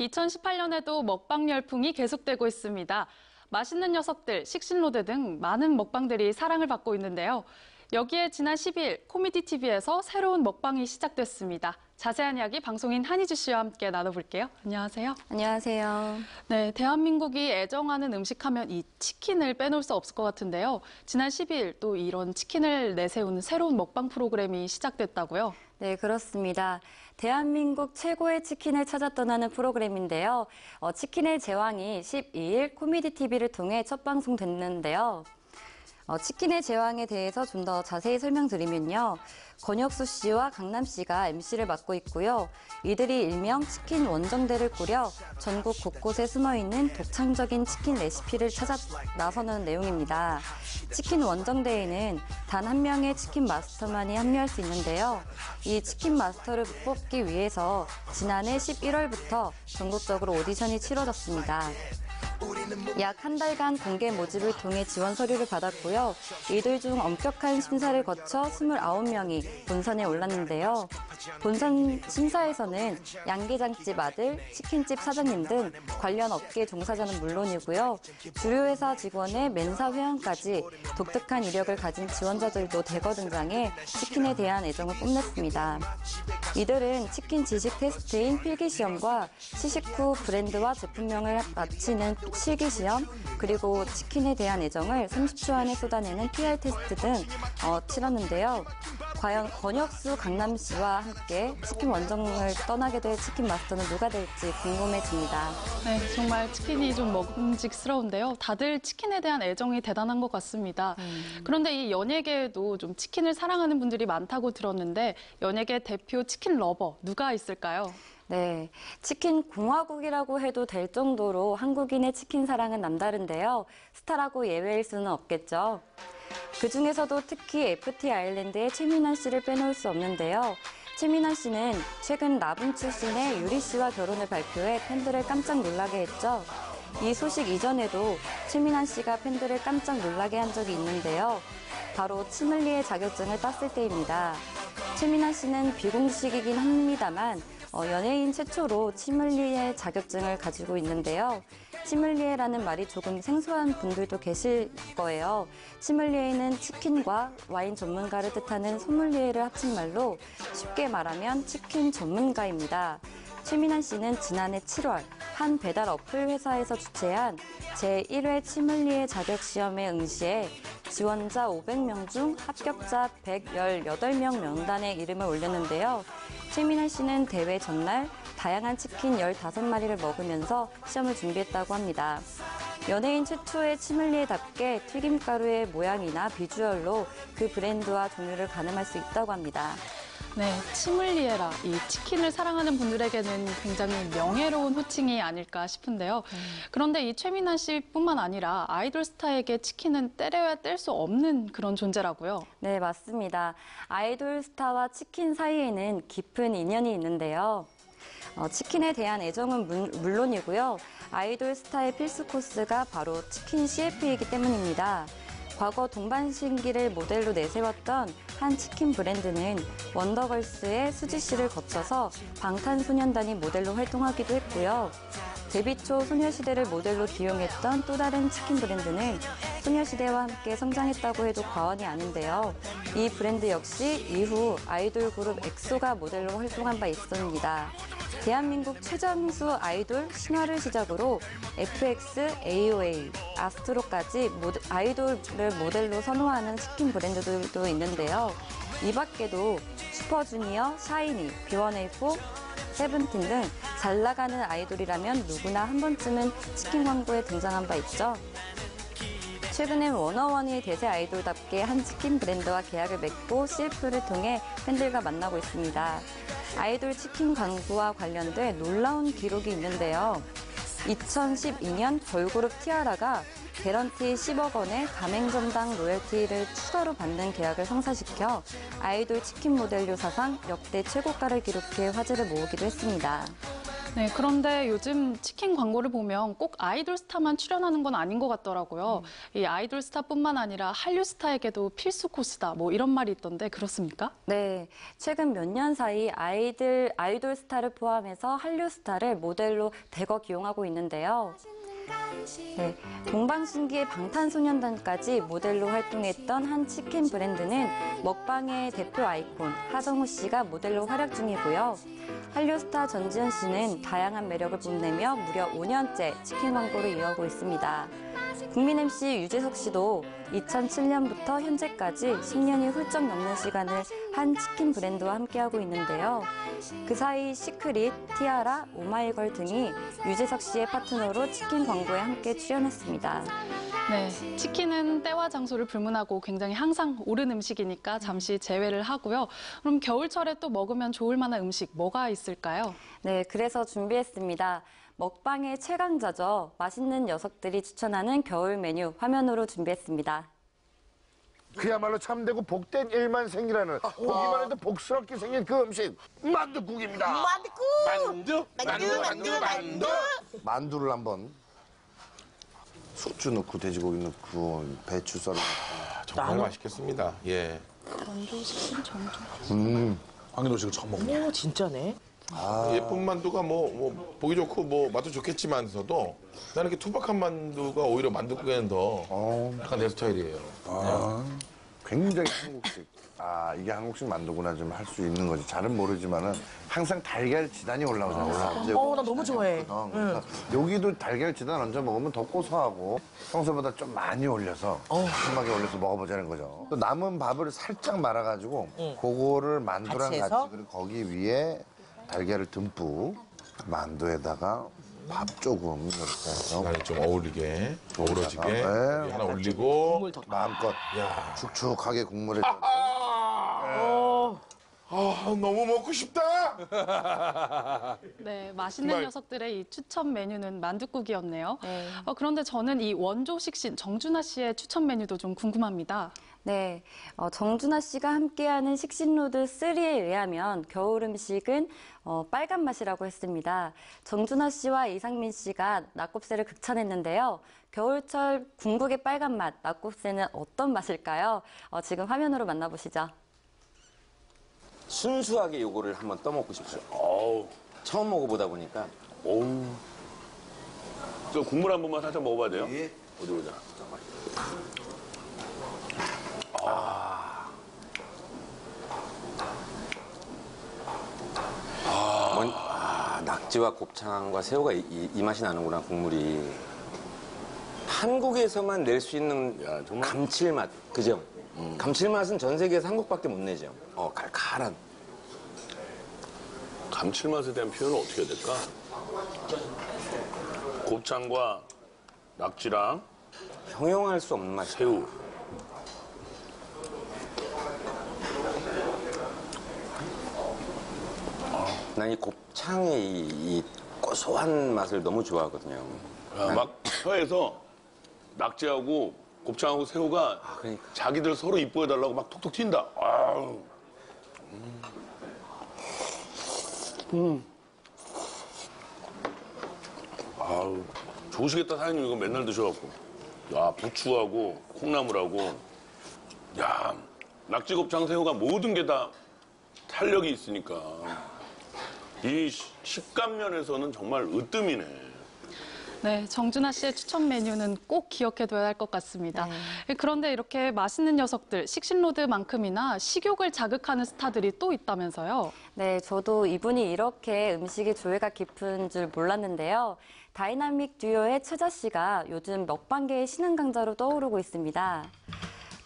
2018년에도 먹방 열풍이 계속되고 있습니다. 맛있는 녀석들, 식신로드 등 많은 먹방들이 사랑을 받고 있는데요. 여기에 지난 10일 코미디TV에서 새로운 먹방이 시작됐습니다. 자세한 이야기 방송인 한희주 씨와 함께 나눠볼게요. 안녕하세요. 안녕하세요. 네, 대한민국이 애정하는 음식하면 이 치킨을 빼놓을 수 없을 것 같은데요. 지난 10일 또 이런 치킨을 내세우는 새로운 먹방 프로그램이 시작됐다고요? 네, 그렇습니다. 대한민국 최고의 치킨을 찾아 떠나는 프로그램인데요. 치킨의 제왕이 12일 코미디TV를 통해 첫 방송됐는데요. 치킨의 제왕에 대해서 좀 더 자세히 설명드리면요. 권혁수 씨와 강남 씨가 MC를 맡고 있고요. 이들이 일명 치킨 원정대를 꾸려 전국 곳곳에 숨어있는 독창적인 치킨 레시피를 찾아 나서는 내용입니다. 치킨 원정대에는 단 한 명의 치킨 마스터만이 합류할 수 있는데요. 이 치킨 마스터를 뽑기 위해서 지난해 11월부터 전국적으로 오디션이 치러졌습니다. 약 한 달간 공개 모집을 통해 지원 서류를 받았고요. 이들 중 엄격한 심사를 거쳐 29명이 본선에 올랐는데요. 본선 심사에서는 양계장집 아들, 치킨집 사장님 등 관련 업계 종사자는 물론이고요. 주류 회사 직원의 맨사 회원까지 독특한 이력을 가진 지원자들도 대거 등장해 치킨에 대한 애정을 뽐냈습니다. 이들은 치킨 지식 테스트인 필기시험과 시식 후 브랜드와 제품명을 맞히는 실기시험, 그리고 치킨에 대한 애정을 30초 안에 쏟아내는 PR 테스트 등 치렀는데요. 과연 권혁수 강남 씨와 함께 치킨 원정을 떠나게 될 치킨 마스터는 누가 될지 궁금해집니다. 네, 정말 치킨이 좀 먹음직스러운데요. 다들 치킨에 대한 애정이 대단한 것 같습니다. 그런데 이 연예계에도 좀 치킨을 사랑하는 분들이 많다고 들었는데 연예계 대표 치킨 러버 누가 있을까요? 네, 치킨 공화국이라고 해도 될 정도로 한국인의 치킨 사랑은 남다른데요. 스타라고 예외일 수는 없겠죠. 그중에서도 특히 FT 아일랜드의 최민환 씨를 빼놓을 수 없는데요. 최민환 씨는 최근 나분 출신의 유리 씨와 결혼을 발표해 팬들을 깜짝 놀라게 했죠. 이 소식 이전에도 최민환 씨가 팬들을 깜짝 놀라게 한 적이 있는데요. 바로 치믈리에 자격증을 땄을 때입니다. 최민환 씨는 비공식이긴 합니다만 연예인 최초로 치믈리에 자격증을 가지고 있는데요. 치믈리에라는 말이 조금 생소한 분들도 계실 거예요. 치믈리에는 치킨과 와인 전문가를 뜻하는 소믈리에를 합친 말로 쉽게 말하면 치킨 전문가입니다. 최민환 씨는 지난해 7월 한 배달 어플 회사에서 주최한 제1회 치믈리에 자격시험에 응시해 지원자 500명 중 합격자 118명 명단에 이름을 올렸는데요. 최민환 씨는 대회 전날 다양한 치킨 15마리를 먹으면서 시험을 준비했다고 합니다. 연예인 최초의 치믈리에답게 튀김가루의 모양이나 비주얼로 그 브랜드와 종류를 가늠할 수 있다고 합니다. 네, 치믈리에라. 이 치킨을 사랑하는 분들에게는 굉장히 명예로운 호칭이 아닐까 싶은데요. 그런데 이 최민환 씨뿐만 아니라 아이돌 스타에게 치킨은 때려야 뗄 수 없는 그런 존재라고요. 네, 맞습니다. 아이돌 스타와 치킨 사이에는 깊은 인연이 있는데요. 치킨에 대한 애정은 물론이고요. 아이돌 스타의 필수 코스가 바로 치킨 CF이기 때문입니다. 과거 동반신기를 모델로 내세웠던 한 치킨 브랜드는 원더걸스의 수지 씨를 거쳐서 방탄소년단이 모델로 활동하기도 했고요. 데뷔 초 소녀시대를 모델로 기용했던 또 다른 치킨 브랜드는 소녀시대와 함께 성장했다고 해도 과언이 아닌데요. 이 브랜드 역시 이후 아이돌 그룹 엑소가 모델로 활동한 바 있습니다. 대한민국 최장수 아이돌 신화를 시작으로 FX, AOA, 아스트로까지 아이돌을 모델로 선호하는 치킨 브랜드들도 있는데요. 이 밖에도 슈퍼주니어, 샤이니, B1A4, 세븐틴 등 잘 나가는 아이돌이라면 누구나 한 번쯤은 치킨 광고에 등장한 바 있죠. 최근엔 워너원이 대세 아이돌답게 한 치킨 브랜드와 계약을 맺고 CF를 통해 팬들과 만나고 있습니다. 아이돌 치킨 광고와 관련돼 놀라운 기록이 있는데요. 2012년 걸그룹 티아라가 개런티 10억 원의 가맹점당 로열티를 추가로 받는 계약을 성사시켜 아이돌 치킨 모델료 사상 역대 최고가를 기록해 화제를 모으기도 했습니다. 네, 그런데 요즘 치킨 광고를 보면 꼭 아이돌 스타만 출연하는 건 아닌 것 같더라고요. 이 아이돌 스타뿐만 아니라 한류 스타에게도 필수 코스다, 뭐 이런 말이 있던데 그렇습니까? 네, 최근 몇 년 사이 아이돌 스타를 포함해서 한류 스타를 모델로 대거 기용하고 있는데요. 네, 동방신기의 방탄소년단까지 모델로 활동했던 한 치킨 브랜드는 먹방의 대표 아이콘 하정우 씨가 모델로 활약 중이고요. 한류 스타 전지현 씨는 다양한 매력을 뽐내며 무려 5년째 치킨 광고를 이어오고 있습니다. 국민 MC 유재석 씨도 2007년부터 현재까지 10년이 훌쩍 넘는 시간을 한 치킨 브랜드와 함께하고 있는데요. 그 사이 시크릿, 티아라, 오마이걸 등이 유재석 씨의 파트너로 치킨 광고에 함께 출연했습니다. 네, 치킨은 때와 장소를 불문하고 굉장히 항상 옳은 음식이니까 잠시 제외를 하고요. 그럼 겨울철에 또 먹으면 좋을 만한 음식 뭐가 있을까요? 네, 그래서 준비했습니다. 먹방의 최강자죠. 맛있는 녀석들이 추천하는 겨울 메뉴 화면으로 준비했습니다. 그야말로 참되고 복된 일만 생기라는 보기만 해도 복스럽게 생긴 그 음식 만두국입니다. 만두. 만두를 한번 숙주 넣고 돼지고기 넣고 배추 썰어 정말 맛있겠습니다. 예. 원조 식품 정조. 황인도식을 처음 먹네. 오, 진짜네. 예쁜 만두가 뭐 보기 좋고 뭐 맛도 좋겠지만서도 나는 이렇게 투박한 만두가 오히려 만두국에는 더 약간 내 스타일이에요. 굉장히 한국식. 이게 한국식 만두구나 좀 할 수 있는 거지. 잘은 모르지만은 항상 달걀 지단이 올라오잖아. 나 너무 좋아해. 그러니까 여기도 달걀 지단 얹어 먹으면 더 고소하고 평소보다 좀 많이 올려서 심하게 올려서 먹어보자는 거죠. 또 남은 밥을 살짝 말아가지고 그거를 만두랑 같이 해서? 같이 그리고 거기 위에 달걀을 듬뿍 만두에다가 밥 조금 이렇게 해서 간이 좀 어울리게, 어우러지게 네. 하나 올리고 국물 더. 마음껏 야. 축축하게 국물에 너무 먹고 싶다. 네, 맛있는 정말. 녀석들의 이 추천 메뉴는 만둣국이었네요. 네. 그런데 저는 이 원조 식신 정준하 씨의 추천 메뉴도 좀 궁금합니다. 네, 정준하 씨가 함께하는 식신로드 3에 의하면 겨울 음식은 빨간 맛이라고 했습니다. 정준하 씨와 이상민 씨가 낙곱새를 극찬했는데요. 겨울철 궁극의 빨간 맛, 낙곱새는 어떤 맛일까요? 지금 화면으로 만나보시죠. 순수하게 요거를 한번 떠먹고 싶어요. 처음 먹어보다 보니까. 저 국물 한 번만 살짝 먹어봐야 돼요? 어디 보자. 낙지와 곱창과 새우가 이 맛이 나는구나, 국물이. 한국에서만 낼 수 있는 정말? 감칠맛, 그죠? 감칠맛은 전 세계에서 한국밖에 못 내죠. 칼칼한. 감칠맛에 대한 표현은 어떻게 해야 될까? 곱창과 낙지랑 형용할 수 없는 맛. 새우. 난 이 곱창의 이 고소한 맛을 너무 좋아하거든요. 막 혀에서 낙지하고 곱창하고 새우가 그러니까. 자기들 서로 이뻐해달라고 막 톡톡 튄다. 아우. 아우. 좋으시겠다, 사장님. 이거 맨날 드셔갖고. 야, 부추하고 콩나물하고. 야, 낙지, 곱창, 새우가 모든 게 다 탄력이 있으니까. 이 식감 면에서는 정말 으뜸이네. 네, 정준하 씨의 추천 메뉴는 꼭 기억해둬야 할 것 같습니다. 그런데 이렇게 맛있는 녀석들, 식신로드만큼이나 식욕을 자극하는 스타들이 또 있다면서요? 네, 저도 이분이 이렇게 음식의 조예가 깊은 줄 몰랐는데요. 다이나믹 듀오의 최자 씨가 요즘 먹방계의 신흥 강자로 떠오르고 있습니다.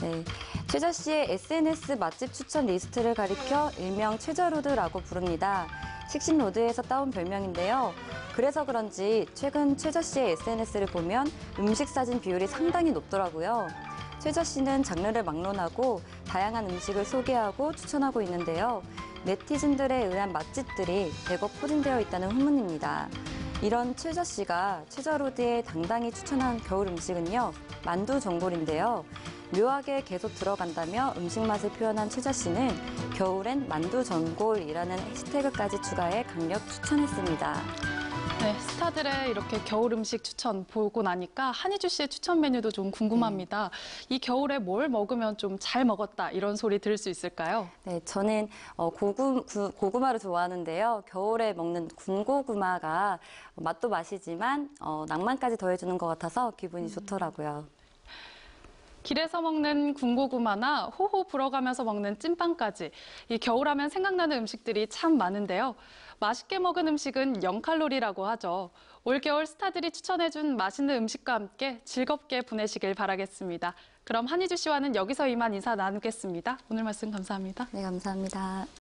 네, 최자 씨의 SNS 맛집 추천 리스트를 가리켜 일명 최자로드라고 부릅니다. 식신로드에서 따온 별명인데요. 그래서 그런지 최근 최자 씨의 SNS를 보면 음식 사진 비율이 상당히 높더라고요. 최자 씨는 장르를 막론하고 다양한 음식을 소개하고 추천하고 있는데요. 네티즌들에 의한 맛집들이 대거 포진되어 있다는 후문입니다. 이런 최자 씨가 최자로드에 당당히 추천한 겨울 음식은요, 만두 전골인데요. 묘하게 계속 들어간다며 음식 맛을 표현한 최자 씨는 겨울엔 만두 전골이라는 해시태그까지 추가해 강력 추천했습니다. 네, 스타들의 이렇게 겨울 음식 추천 보고 나니까 한희주 씨의 추천 메뉴도 좀 궁금합니다. 이 겨울에 뭘 먹으면 좀 잘 먹었다 이런 소리 들을 수 있을까요? 네, 저는 고구마를 좋아하는데요. 겨울에 먹는 군고구마가 맛도 맛이지만 낭만까지 더해주는 것 같아서 기분이 좋더라고요. 길에서 먹는 군고구마나 호호 불어가면서 먹는 찐빵까지 이 겨울하면 생각나는 음식들이 참 많은데요. 맛있게 먹은 음식은 0칼로리라고 하죠. 올겨울 스타들이 추천해준 맛있는 음식과 함께 즐겁게 보내시길 바라겠습니다. 그럼 한희주 씨와는 여기서 이만 인사 나누겠습니다. 오늘 말씀 감사합니다. 네, 감사합니다.